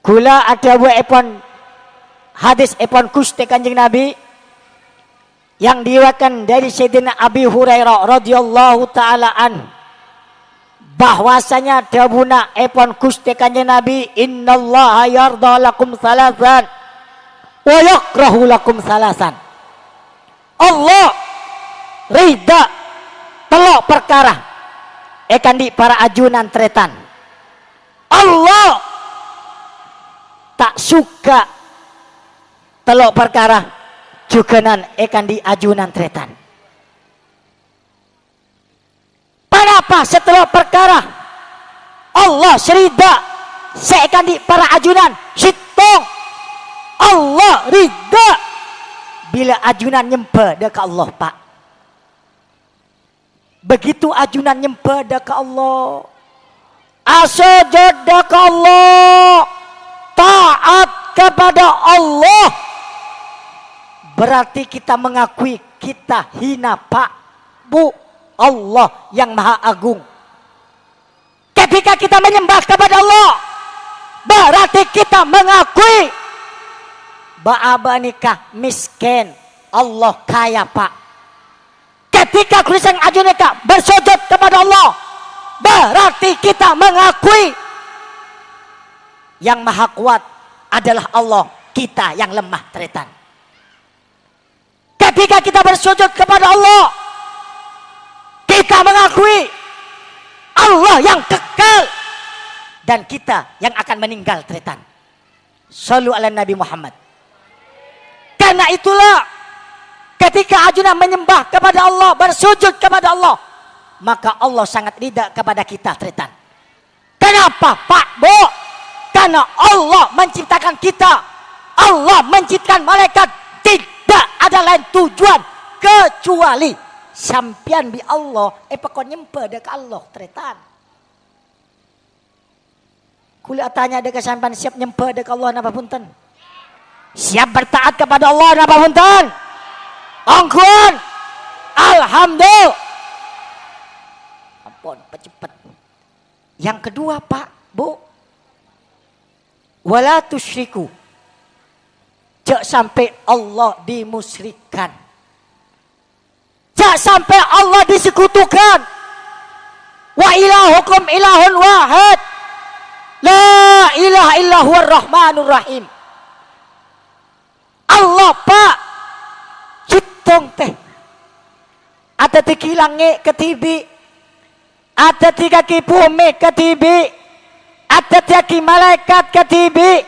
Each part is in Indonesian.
Kula ada epon hadis epon kuste Kanjeng Nabi yang diriwayatkan dari Sayyidina Abi Hurairah radhiyallahu taala an, bahwasanya dawuna epon kuste Kanjeng Nabi, innallaha yarda lakum salasan wa yakrahu lakum salasan. Allah ridha telok perkara ekandi para ajunan tretan. Allah tak suka telok perkara juganan ekandi ajunan tretan. Kenapa setelah perkara Allah serida seekandi para ajunan sitong Allah ridha bila ajunan nyembah ke Allah, Pak. Begitu ajunan nyembah ke Allah, asujud ke Allah, taat kepada Allah, berarti kita mengakui kita hina, Pak, Bu, Allah yang maha agung. Ketika kita menyembah kepada Allah, berarti kita mengakui bahwa nikah miskin, Allah kaya, Pak. Ketika Kristen ajunika bersujud kepada Allah, berarti kita mengakui yang maha kuat adalah Allah, kita yang lemah tretan. Ketika kita bersujud kepada Allah, kita mengakui Allah yang kekal dan kita yang akan meninggal tretan. Shallu ala Nabi Muhammad. Karena itulah ketika ajunan menyembah kepada Allah, bersujud kepada Allah, maka Allah sangat ridha kepada kita tretan. Kenapa, Pak, Bu? Karena Allah menciptakan kita, Allah menciptakan malaikat, tidak ada lain tujuan kecuali sampian bi Allah pokok nyembah dek Allah tretan. Kula tanya dek sampean siap nyembah dek Allah napa punten? Siap bertaat kepada Allah napa punten? Angkun. Alhamdulillah. Ampun, cepet. Yang kedua, Pak, Bu, wala tusyriku, jangan sampai Allah dimusyrikkan, jangan sampai Allah disekutukan. Wa ilahukum ilahun wahid, la ilaha illa huwar rahmanur rahim. Allah, Pak, citong teh ada tikilange ketibi, ada tiga kipume ketibi, ada tiga malaikat ketibi,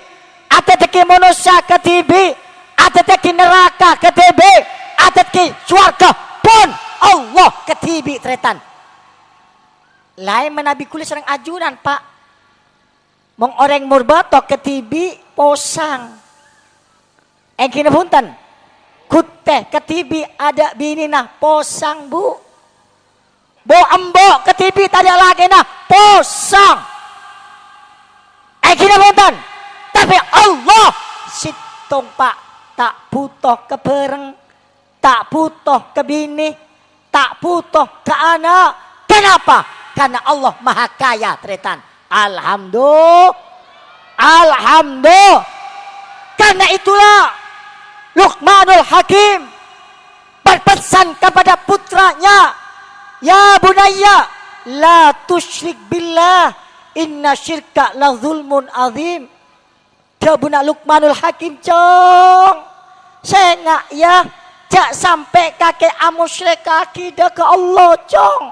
ada tiga manusia ketibi, ada tiga neraka ketibi, ada tiga surga pun Allah ketibi tretan. Lain menabi kulis serang ajunan, Pak. Mong orang murbatok ketibi posang. Kini punten, kuteh ketibi ada bini nah posang, Bu. Bo ambo ketibi tadi lagi nah posang. Kini punten, tapi Allah sitong, Pak, tak butuh ke bereng, tak butuh ke bini, tak butuh ke anak. Kenapa? Karena Allah maha kaya tretan. Alhamdulillah. Alhamdulillah. Karena itulah Luqmanul Hakim berpesan kepada putranya, ya bunayya la tusyrik billah inna syirka la zulmun azim. Dia buna Luqmanul Hakim, cong, saya ya jak sampai kakek amusyrik kaki dah ke Allah, cong.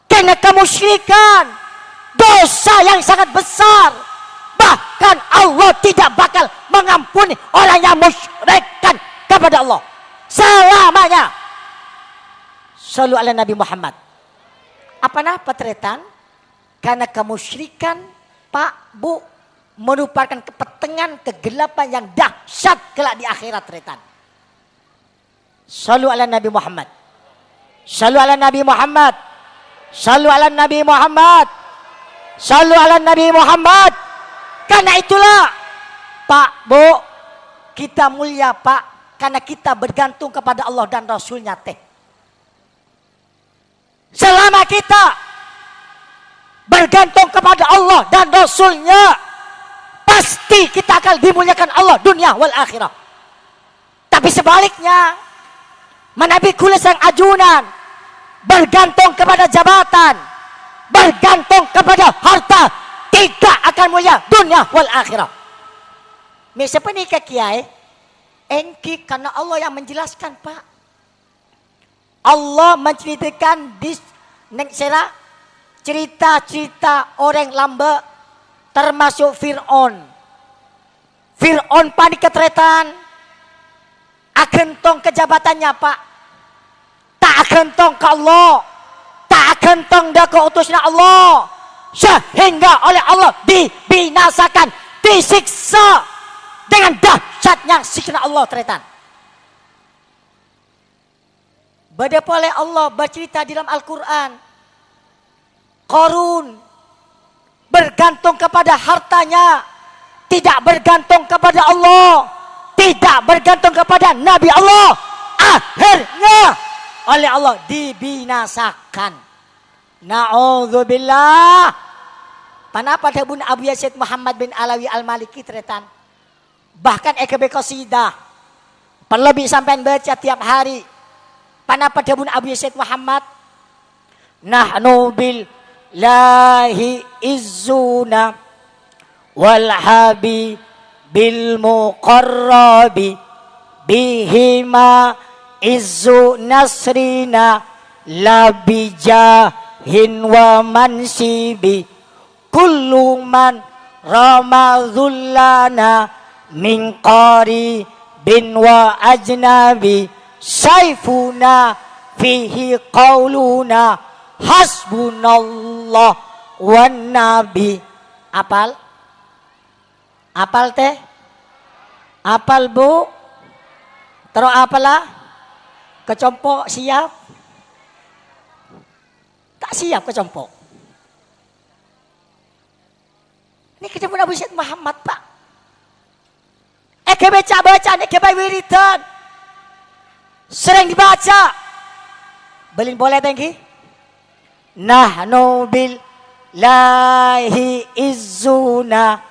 Karena kemusyrikan dosa yang sangat besar. Bahkan Allah tidak bakal mengampuni orang yang musyrikkan kepada Allah selamanya. Shallu ala Nabi Muhammad. Apa tretan? Karena kemusyrikan, Pak, Bu, merupakan kepetengan, kegelapan yang dahsyat kelak di akhirat tretan. Shallu ala Nabi Muhammad. Shallu ala Nabi Muhammad. Shallu ala Nabi Muhammad. Shallu ala Nabi Muhammad. Karena itulah, Pak, Bu, kita mulia, Pak, karena kita bergantung kepada Allah dan Rasulnya teh. Selama kita bergantung kepada Allah dan Rasulnya, pasti kita akan dimuliakan Allah dunia wal akhirah. Tapi sebaliknya, menabi kula sang ajunan, bergantung kepada jabatan, bergantung kepada harta, tidak akan mulia dunia wal akhirah. Siapa ni kiai? Engki karena Allah yang menjelaskan, Pak. Allah menceritakan di cerita-cerita orang lamba termasuk Fir'aun. Fir'aun panik ketretan, agentong kejabatannya, Pak. Tak agentong ke Allah, tak agentong dah ke utusnya Allah, sehingga oleh Allah dibinasakan, disiksa dengan dahsyatnya siksa Allah tretan. Badapa oleh Allah bercerita dalam Al-Quran, Qarun bergantung kepada hartanya, tidak bergantung kepada Allah, tidak bergantung kepada Nabi Allah. Akhirnya oleh Allah dibinasakan. Na'udzubillah. Panapa dabun Abu Yazid Muhammad bin Alawi Al-Maliki tretan. Bahkan EKB Qasidah perlebih sampai baca tiap hari. Panapa dabun Abu Yazid Muhammad, nahnu billahi izzuna wal habi bil muqarrabi bihima izzu nasrina labijahin wa mansibi kullu man ramadhullana min qari bin wa ajnabi saifuna fihi qauluna hasbunallah wan nabi. Apal? Apal teh? Apal bu? Terus apalah? Kecompok siap? Tak siap kecompok. Ini ketemu Nabi Syed Muhammad, Pak. Baca ini wiridan. Sering dibaca. Belin boleh tengki? Nahnu billahi izzuna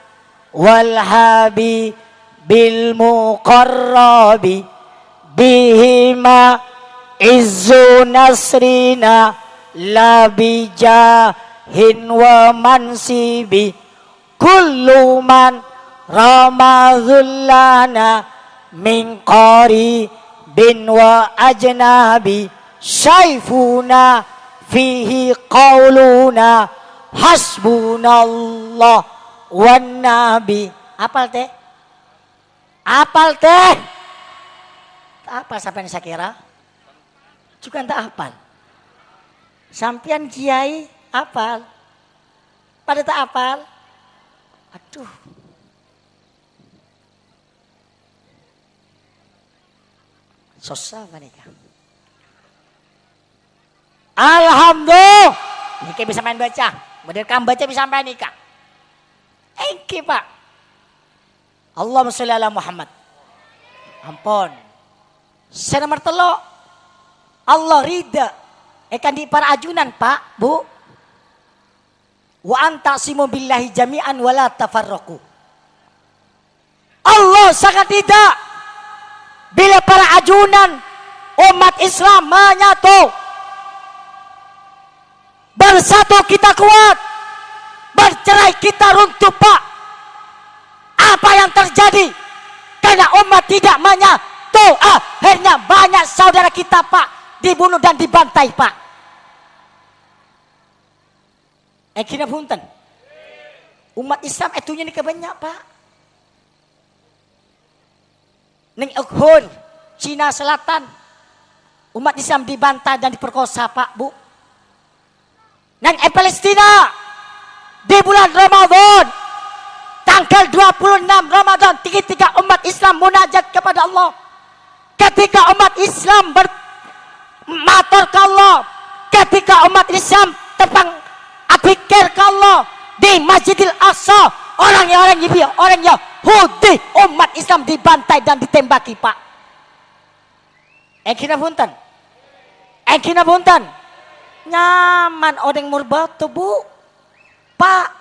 wal habi bil muqarrabi bihima izzu nasrina labijahin wa mansibi kullu man ramadhullana min qari bin wa ajnabi saifuna fihi qauluna hasbunallah wan nabi. Apal teh? Apal teh? Apa sampai saya kira? Juga tak apal. Sampian kiai apal. Pada tak apal. Aduh. Susah mereka. Alhamdulillah. Niki bisa main baca. Model kamu baca bisa main nikah. Engki Pak. Allahumma sholli ala Muhammad. Ampun. Saya nomor telo. Allah ridha. Ekan di para ajunan Pak, Bu. Wa antasimu billahi jami'an wala tafarraqu. Allah sangat tidak bila para ajunan umat Islam menyatu. Bersatu kita kuat, bercerai kita runtuh Pak. Apa yang terjadi? Karena umat tidak menyatu, akhirnya banyak saudara kita Pak dibunuh dan dibantai Pak. Kina punten. Umat Islam etunya ni kebanyak Pak. Ning Uhud, Cina Selatan, umat Islam dibantai dan diperkosa Pak, Bu. Nang Palestina di bulan Ramadan tanggal 26 Ramadan tiga umat Islam munajat kepada Allah. Ketika umat Islam bermatur ke Allah, ketika umat Islam terbang pikir ke Allah di Masjidil Aqsa, orang Yahudi umat Islam dibantai dan ditembaki Pak. Kina punten. Kina punten. Nyaman odeng murbatu Bu. Pak.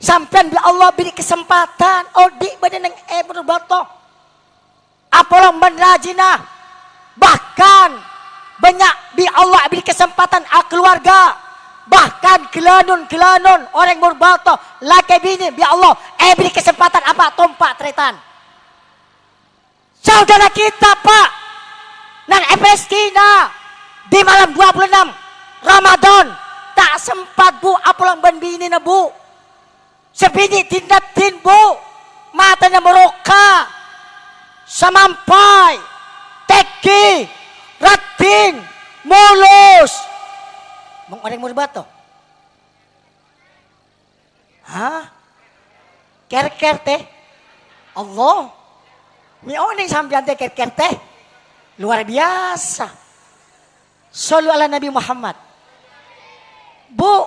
Sampean bi Allah beri kesempatan odi badan yang berbato. Apalong menrajina. Bahkan banyak bi Allah beri kesempatan keluarga. Bahkan kelanun orang berbato laki bini bi Allah beri kesempatan apa tompak tretan. Saudara kita Pak nang Palestina di malam 26 Ramadan tak sempat bu apalong ban bini na bu. Sebini tindatin bu matanya meroka samampai teki rating mulus mong orang murbato hah ker teh Allah mi oning sampean teh ker teh luar biasa. Shallu ala Nabi Muhammad. Bu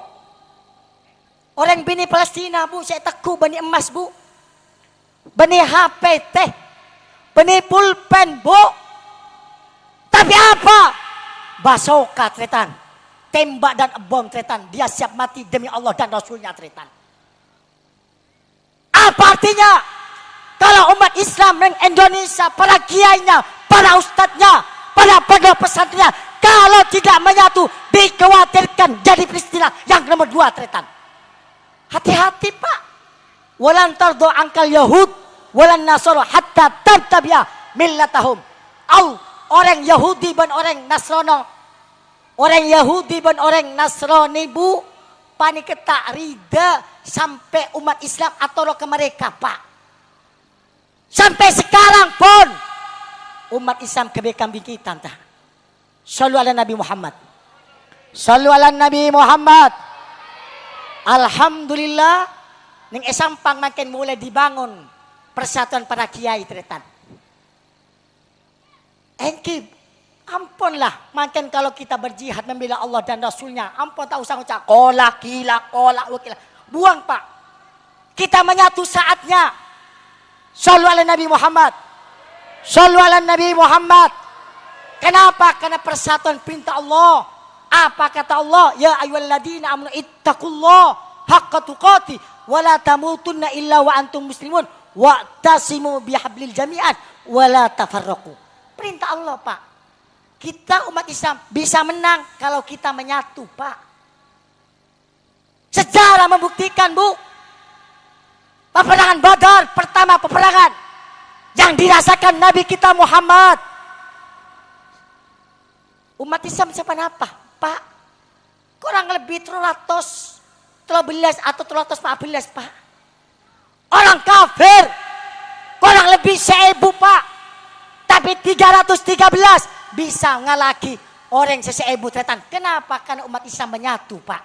orang bini Palestina bu, saya teku bani emas bu. Bani HP teh. Bani pulpen bu. Tapi apa? Basoka tretan. Tembak dan bom tretan. Dia siap mati demi Allah dan Rasulnya tretan. Apa artinya? Kalau umat Islam dan Indonesia, para kiainya, para ustadznya, para pondok pesantrennya, kalau tidak menyatu, dikhawatirkan jadi peristiwa yang nomor 2 tretan. Hati-hati Pak. Walan tardo angkal Yahud walan Nasara hatta tattabi'a millatahum. Orang Yahudi dan orang Nasrani. Orang Yahudi dan orang Nasrani bu panik tak rida sampai umat Islam atau ke mereka Pak. Sampai sekarang pun umat Islam kebekam kita entah. Shallu ala Nabi Muhammad. Shallu ala Nabi Muhammad. Alhamdulillah ning esampang makin mulai dibangun persatuan para kiai tretan. Engki ampunlah makin kalau kita berjihad membela Allah dan Rasulnya. Ampun tak usah ucap kolak wakila. Buang Pak. Kita menyatu saatnya. Shallu ala Nabi Muhammad. Shallu ala Nabi Muhammad. Kenapa? Karena persatuan perintah Allah. Apa kata Allah? Ya ayyuhalladzina amanu ittaqullaha haqqa tuqatih wa la tamutunna illa wa antum muslimun wa'tasimu bihablil jami'an wa la tafarraqu. Perintah Allah Pak. Kita umat Islam bisa menang kalau kita menyatu Pak. Sejarah membuktikan bu. Peperangan Badar pertama peperangan yang dirasakan Nabi kita Muhammad. Umat Islam siapa apa? Pak, kurang lebih 313 atau 314 Pak. Orang kafir kurang lebih 1000 Pak. Tapi 313 bisa ngalaki orang 1000 tretan. Kenapa? Karena umat Islam menyatu Pak.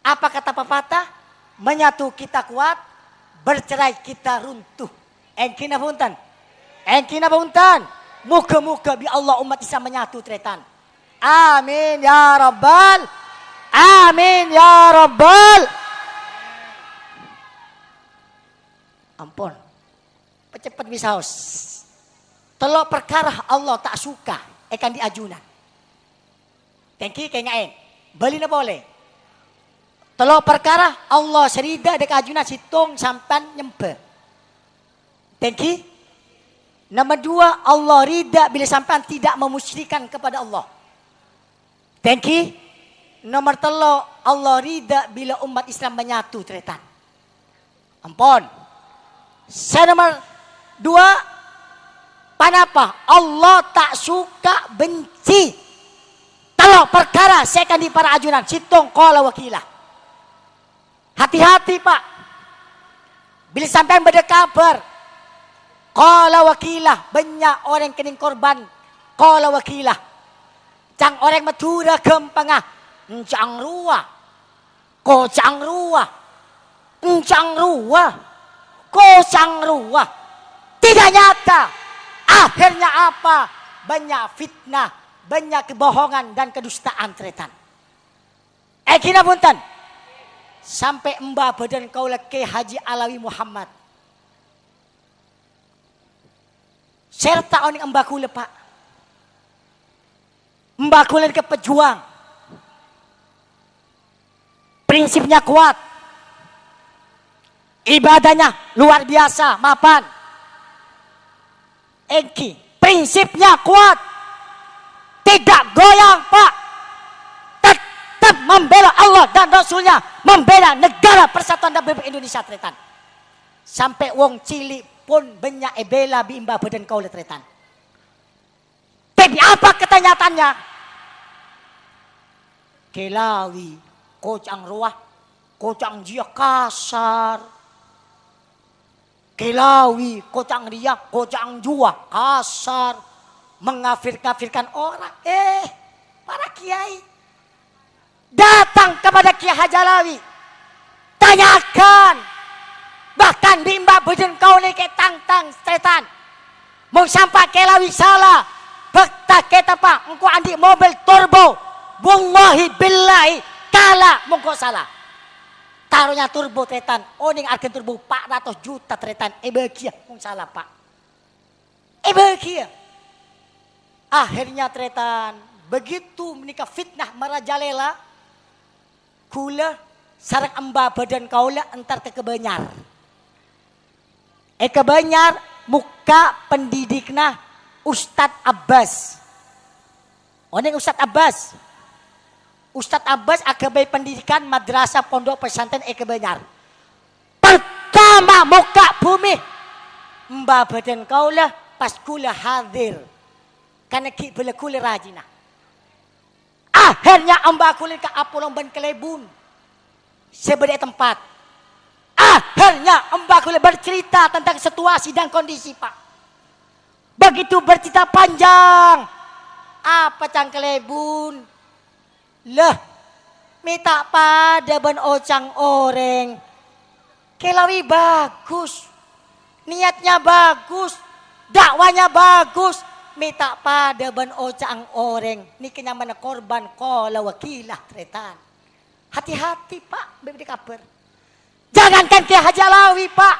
Apa kata pepatah? Menyatu kita kuat, bercerai kita runtuh. Engkina punten. Muka-muka bi Allah umat Islam menyatu tretan. Amin ya Rabbal. Amin ya Rabbal. Ampun. Cepat bisa haus. Telok perkara Allah tak suka ikan diajunan. Tengki kayak ngain. Beli na boleh. Telok perkara Allah serida dek ajunan situng sampan nyempe. Tengki. Nomor 2 Allah rida bila sampan tidak memusyrikan kepada Allah. Tengki. Nomor 3 Allah rida bila umat Islam menyatu tretan. Ampun. Saya nomor 2. Panapa? Allah tak suka benci. Kalau perkara saya akan di para ajunan. Situng qala wakilah. Hati-hati Pak. Bila sampai berdekabar. Qala wakilah. Banyak orang kening korban. Qala wakilah. Cang orang Madura gempangah. Encang ruah. Kocang ruah. Encang ruah. Kocang ruah. Tidak nyata. Akhirnya apa? Banyak fitnah. Banyak kebohongan dan kedustaan tretan. Kina punten. Sampai mbah badan kau leke Haji Alawi Muhammad. Serta oning mbah kule Pak. Mbah kule ke pejuang. Prinsipnya kuat. Ibadahnya luar biasa, mapan. Eki, prinsipnya kuat. Tidak goyang, Pak. Tetap membela Allah dan Rasulnya, membela negara Persatuan Republik Indonesia, tretan. Sampai wong cilik pun banyak bela bimba badan kau tretan. Tapi apa ketanyatannya? Kelawi, kocang ruah, kocang jia kasar. Kelawi, kocang ria, kocang jua kasar. Mengafir-kafirkan orang. Para kiai datang kepada Kiai Haji Alawi, tanyakan. Bahkan bimba badan kau ni ke tang-tang tretan. Mau sampai Kelawi salah. Bakta kita Pak, engkau andi mobil turbo. Wallahi billahi kala mongko salah. Taruhnya turbo tretan. Oning argen turbo 400 juta tretan. Bahagia mong salah Pak. Bahagia. Akhirnya tretan, begitu menikah fitnah merajalela, kula sarang amba badan kaula entar ke kebenyar. Kebenyar muka pendidikna Ustadz Abbas. Oning Ustadz Abbas. Ustadz Abbas agabai pendidikan madrasah pondok pesantren kebenyar. Pertama muka bumi mba badan kaula pas kula hadir. Karena boleh kulit rajina. Akhirnya amba kulit ke Apolong ban Kelebun. Sebagai tempat. Akhirnya amba kulit bercerita tentang situasi dan kondisi Pak. Begitu bercerita panjang. Apa cang Kelebun? Lah. Minta pada ban ocang oreng. Kelawi bagus. Niatnya bagus. Dakwanya bagus. Minta pada ban ocang oreng. Ini kenyamanan korban kola wakilah tretan. Hati-hati Pak. Bebek kabar. Jangankan Kiai Haji Alawi Pak.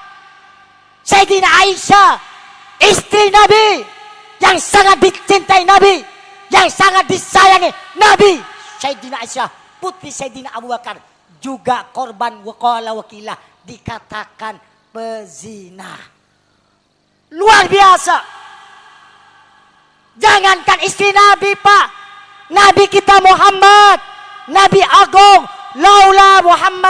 Sayyidina Aisyah. Istri Nabi. Yang sangat dicintai Nabi. Yang sangat disayangi Nabi. Sayyidina Aisyah. Putri Sayyidina Abu Bakar. Juga korban kola wakilah. Dikatakan pezina. Luar biasa. Jangankan istri Nabi Pak. Nabi kita Muhammad. Nabi Agung. Laula Muhammad.